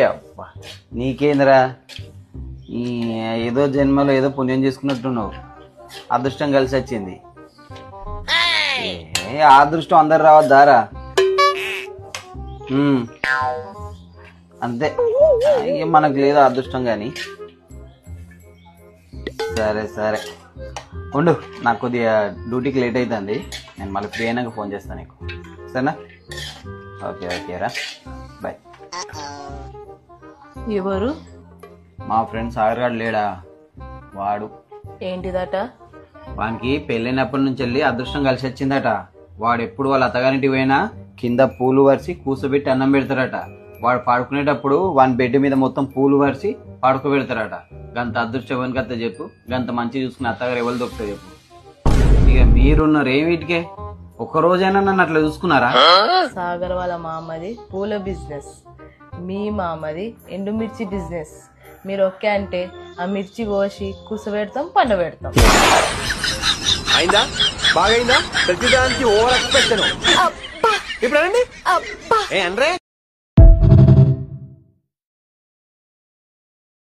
అబ్బా నీకేంద్రా ఈ ఏదో జన్మలో ఏదో పుణ్యం చేసుకున్నట్టున్నావు, అదృష్టం కలిసి వచ్చింది. ఆ అదృష్టం అందరు రావద్దారా? అంతే, మనకు లేదు అదృష్టం కానీ. సరే సరే ఉండు, నాకు కొద్దిగా డ్యూటీకి లేట్ అవుతుంది, నేను మళ్ళీ ఫ్రీ అయినాక ఫోన్ చేస్తాను నీకు, సరేనా? ఓకే ఓకే రా, బాయ్. ఎవరు? మా ఫ్రెండ్ సాగర్ గారు లేడా, వాడు. ఏంటిదట? వానికి పెళ్ళైనప్పటి నుంచి వెళ్ళి అదృష్టం కలిసి వచ్చిందట. వాడు ఎప్పుడు వాళ్ళ అత్తగారింటికి పోయినా కింద పూలు వరిసి కూర్చోబెట్టి అన్నం పెడతారట. వాడు పాడుకునేటప్పుడు వాని బెడ్ మీద మొత్తం పూలు వరిసి పాడుకోబెడతారట. గంత అదృష్టం ఎవరికత్త చెప్పు, గంత మంచి చూసుకుని అత్తగారు ఎవరు దొరుకుతా చెప్పు. ఇక మీరున్నారు ఏమిటికే, ఒక్కరోజైనా నన్ను అట్లా చూసుకున్నారా? సాగర్ వాళ్ళ మామది పూల బిజినెస్, మీ మామది ఎండుమిర్చి బిజినెస్. మీరు ఒకే అంటే ఆ మిర్చి కోసి కూసబెడతాం, పండబెడతాం. అయిందా? బాగైందా? ప్రతిదానికి ఓవర్ ఎక్స్పెక్ట్. ఇప్పుడు అంటే